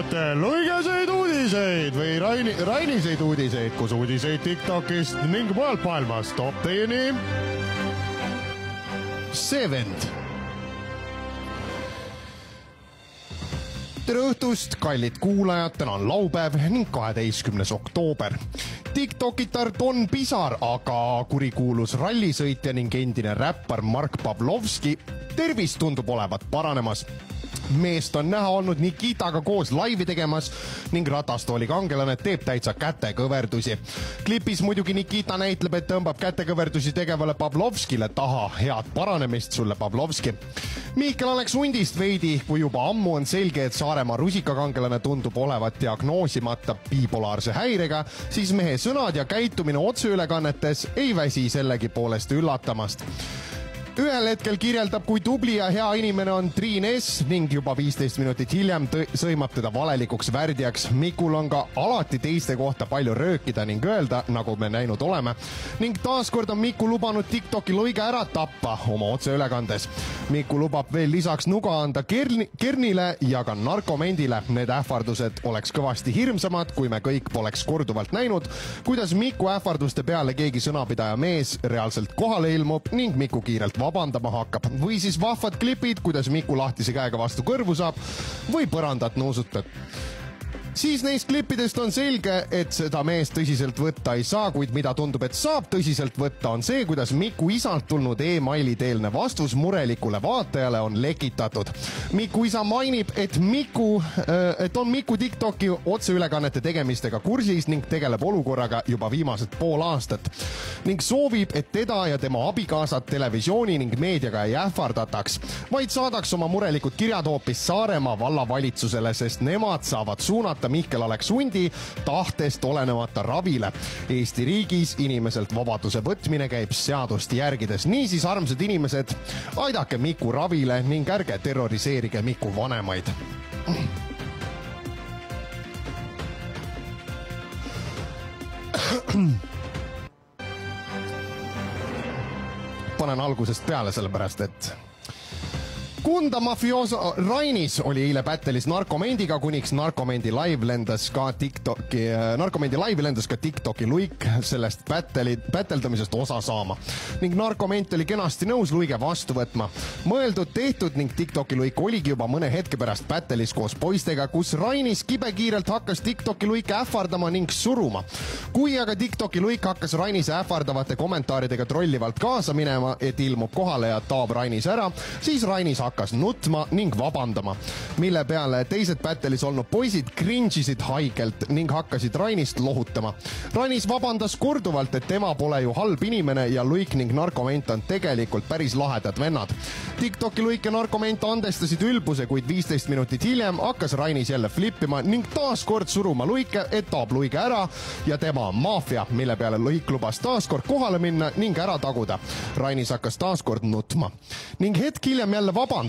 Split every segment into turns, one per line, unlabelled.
kuulate Luigeseid uudiseid või Rainiseid uudiseid, kus uudiseid TikTokist ning mujalt maailmast toob teieni see vend. Tere õhtust, kallid kuulajad, täna on laupäev ning 12. oktoober. TikTokitar Don Pisar, aga kurikuulus rallisõitja ning endine räppar Mark Pavlovski tervis tundub olevat paranemas. Meest on näha olnud Nikitaga koos laivi tegemas ning ratastooli kangelane teeb täitsa kätekõverdusi. Klipis muidugi Nikita näitleb, et tõmbab kätekõverdusi tegevale Pavlovskile taha. Head paranemist sulle, Pavlovski. Mihkel oleks hundist veidi, kui juba ammu on selge, et Saaremaa rusikakangelane tundub olevat diagnoosimata bipolaarse häirega, siis mehe sõnad ja käitumine otseülekannetes ei väsi sellegi poolest üllatamast. Ühel hetkel kirjeldab, kui tubli ja hea inimene on Triin S ning juba 15 minutit hiljem sõimab teda valelikuks värdjaks. Mikul on ka alati teiste kohta palju röökida ning öelda, nagu me näinud oleme. Ning taaskord on Miku lubanud TikToki Luige ära tappa oma otseülekandes. Miku lubab veel lisaks nuga anda Kernile ja ka narkomendile. Need ähvardused oleks kõvasti hirmsamad, kui me kõik poleks korduvalt näinud, kuidas Miku ähvarduste peale keegi sõnapidaja mees reaalselt kohale ilmub ning Miku kiirelt vabandama hakkab. Või siis vahvad klipid, kuidas Miku lahtise käega vastu kõrvu saab või põrandat nuusutad. Siis neist klippidest on selge, et seda meest tõsiselt võtta ei saa, kuid mida tundub, et saab tõsiselt võtta, on see, kuidas Miku isalt tulnud e-maili teelne vastus murelikule vaatajale on lekitatud. Miku isa mainib, et on Miku TikToki otseülekannete tegemistega kursis ning tegeleb olukorraga juba viimased pool aastat. Ning soovib, et teda ja tema abikaasad televisiooni ning meediaga ei ähvardataks, vaid saadaks oma murelikud kirjad hoopis Saaremaa vallavalitsusele, sest nemad saavad suunata Mihkel oleks hundi tahtest olenemata ravile. Eesti riigis inimeselt vabaduse võtmine käib seadust järgides. Niisiis, armsad inimesed, aidake Miku ravile ning ärge terroriseerige Miku vanemaid. Panen algusest peale sellepärast, et Kunda mafioso Rainis oli eile pättelis narkomendiga, kuniks narkomendi live lendas ka TikToki Luik sellest päteldamisest osa saama. Ning narkoment oli kenasti nõus Luige vastu võtma. Mõeldud tehtud ning TikToki Luik oligi juba mõne hetke pärast pättelis koos poistega, kus Rainis kibekiirelt hakkas TikToki Luike ähvardama ning suruma. Kui aga TikToki Luik hakkas Rainise ähvardavate kommentaaridega trollivalt kaasa minema, et ilmub kohale ja taab Rainis ära, siis Rainis hakkas nutma ning vabandama, mille peale teised pättelis olnud poisid cringe'isid haigelt ning hakkasid Rainist lohutama. Rainis vabandas korduvalt, et tema pole ju halb inimene ja Luik ning narkoment on tegelikult päris lahedad vennad. TikToki Luik ja narkoment andestasid ülbuse, kuid 15 minutit hiljem hakkas Rainis jälle flippima ning taaskord suruma Luike, et taab Luige ära ja tema on maafia, mille peale Luik lubas taaskord kohale minna ning ära taguda. Rainis hakkas taaskord nutma ning hetk hiljem jälle vabandas.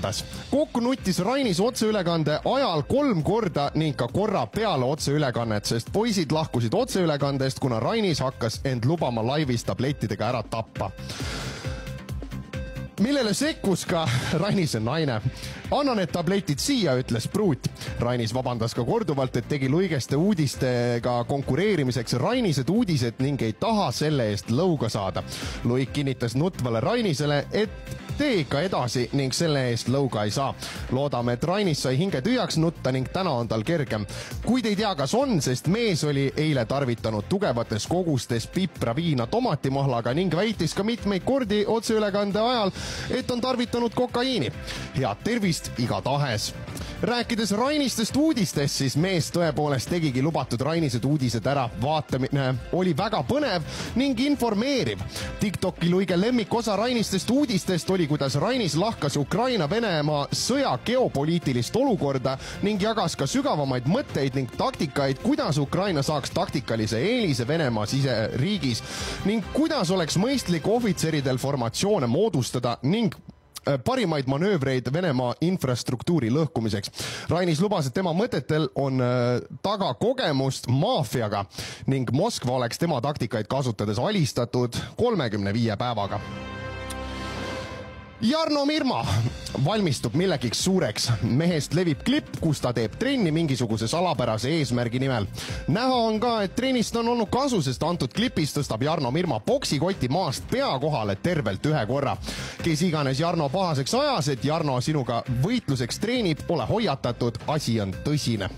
Kokku nuttis Rainis otseülekande ajal 3 korda ning ka korra peale otseülekannet, sest poisid lahkusid otseülekandest, kuna Rainis hakkas end lubama laivis tablettidega ära tappa. Millele sekkus ka Rainise naine. Anna need tabletid siia, ütles pruut. Rainis vabandas ka korduvalt, et tegi Luigeste uudistega konkureerimiseks Rainised uudised ning ei taha selle eest lõuga saada. Luik kinnitas nutvale Rainisele, et tee ikka edasi ning selle eest lõuga ei saa. Loodame, et Rainis sai hinge tühjaks nutta ning täna on tal kergem. Kuid ei tea, kas on, sest mees oli eile tarvitanud tugevates kogustes pipra viina tomatimahlaga ning väitis ka mitmeid kordi otseülekande ajal, et on tarvitanud kokaiini. Head tervist igatahes. Rääkides Rainistest uudistest, siis mees tõepoolest tegigi lubatud Rainised uudised ära. Vaatamine oli väga põnev ning informeeriv. TikToki Luige lemmikosa Rainistest uudistest oli, kuidas Rainis lahkas Ukraina-Venemaa sõja geopoliitilist olukorda ning jagas ka sügavamaid mõtteid ning taktikaid, kuidas Ukraina saaks taktikalise eelise Venemaa siseriigis ning kuidas oleks mõistlik ohvitseridel formatsioone moodustada ning parimaid manöövreid Venemaa infrastruktuuri lõhkumiseks. Rainis lubas, et tema mõtetel on taga kogemust maafiaga ning Moskva oleks tema taktikaid kasutades alistatud 35 päevaga. Jarno Mirma valmistub millegiks suureks. Mehest levib klipp, kus ta teeb trenni mingisuguse salapärase eesmärgi nimel. Näha on ka, et trennist on olnud kasu, sest antud klipis tõstab Jarno Mirma poksikoti maast pea kohale tervelt ühe korra. Kes iganes Jarno pahaseks ajas, et Jarno sinuga võitluseks treenib, ole hoiatatud, asi on tõsine.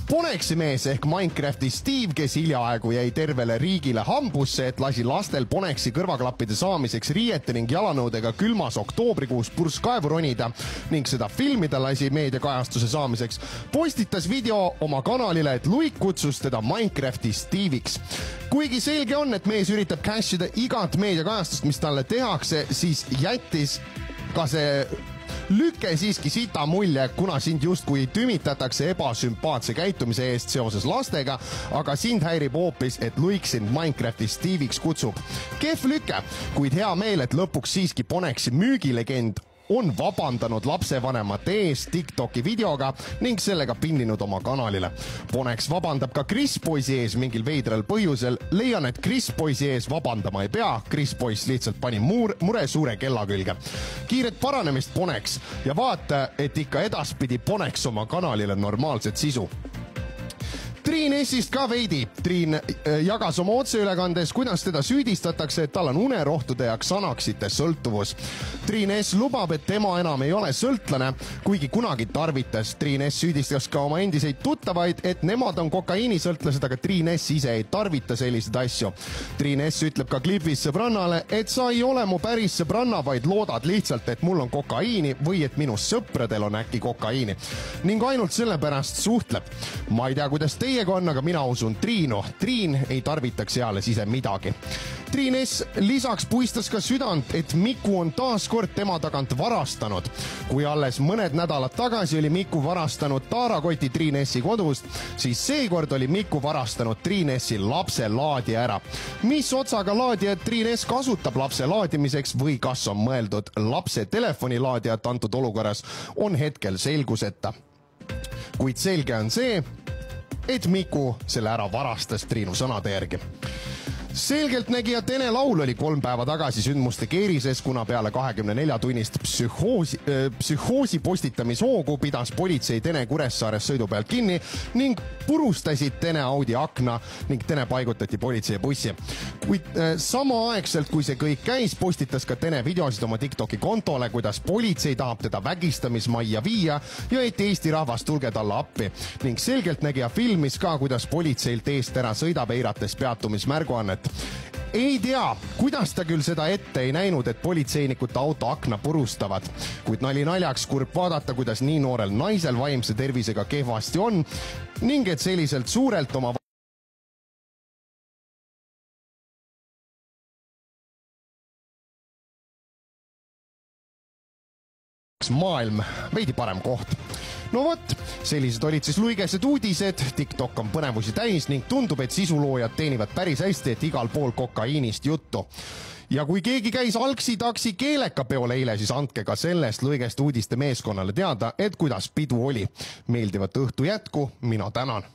Poneksi mees ehk Minecrafti Steve, kes hiljaaegu jäi tervele riigile hambusse, et lasi lastel Poneksi kõrvaklappide saamiseks riiete ning jalanõudega külmas oktoobrikuus purskkaevu ronida ning seda filmida lasi meediakajastuse saamiseks, postitas video oma kanalile, et Luik kutsus teda Minecrafti Steve'iks. Kuigi selge on, et mees üritab cashida igat meediakajastust, mis talle tehakse, siis jättis ka see lüke siiski sita mulje, kuna sind justkui tümitatakse ebasümpaatse käitumise eest seoses lastega, aga sind häirib hoopis, et Luik sind Minecrafti Steve'iks kutsub. Kehv lüke, kuid hea meel, et lõpuks siiski Poneksi müügilegend on vabandanud lapsevanemate ees TikToki videoga ning sellega pinninud oma kanalile. Poneks vabandab ka Chris Poisi ees mingil veidral põhjusel. Leian, et Chris Poisi ees vabandama ei pea. Chris Pois lihtsalt pani mure suure kella külge. Kiiret paranemist, Poneks, ja vaata, et ikka edaspidi Poneks oma kanalile normaalset sisu. Triin Essist ka veidi. Triin jagas oma otseülekandes, kuidas teda süüdistatakse, et tal on unerohtude ja Xanaxite sõltuvus. Triin S lubab, et tema enam ei ole sõltlane, kuigi kunagi tarvitas. Triin S süüdistas ka oma endiseid tuttavaid, et nemad on kokaiinisõltlased, aga Triin S ise ei tarvita selliseid asju. Triin S ütleb ka klipis sõbrannale, et sa ei ole mu päris sõbranna, vaid loodad lihtsalt, et mul on kokaiini või et minu sõpradel on äkki kokaiini. Ning ainult sellepärast suhtleb. Ma ei tea, kuidas teiega on, aga mina usun Triinu. Triin ei tarvitaks eales ise midagi. Triin S lisaks puistas ka südant, et Miku on taas kord tema tagant varastanud. Kui alles mõned nädalad tagasi oli Miku varastanud taarakoti Triin S kodust, siis seekord oli Miku varastanud Triin S lapse laadija ära. Mis otsaga laadijat Triin S kasutab lapse laadimiseks või kas on mõeldud lapse telefonilaadijat antud olukorras, on hetkel selguseta. Kuid selge on see, et Miku selle ära varastas Triinu sõnade järgi. Selgeltnägija Tene Laul oli 3 päeva tagasi sündmuste keerises, kuna peale 24-tunnist psühhoosi postitamishoogu pidas politsei Tene Kuressaares sõidu pealt kinni ning purustasid Tene Audi akna ning Tene paigutati politseibussi. Kuid samaaegselt, kui see kõik käis, postitas ka Tene videosid oma TikToki kontole, kuidas politsei tahab teda vägistamismajja viia ja et Eesti rahvas tulge talle appi. Ning selgeltnägija filmis ka, kuidas politseilt eest ära sõidab, eirates peatumismärguannet. Ei tea, kuidas ta küll seda ette ei näinud, et politseinikud auto akna purustavad. Kuid nali naljaks kurb vaadata, kuidas nii noorel naisel vaimse tervisega kehvasti on ning et selliselt suurelt oma maailm veidi parem koht. No vot, sellised olid siis luigesed uudised. TikTok on põnevusi täis ning tundub, et sisuloojad teenivad päris hästi, et igal pool kokaiinist juttu. Ja kui keegi käis algsi-taksi keelekapeol eile, siis andke ka sellest luigest uudiste meeskonnale teada, et kuidas pidu oli. Meeldivat õhtu jätku, mina tänan.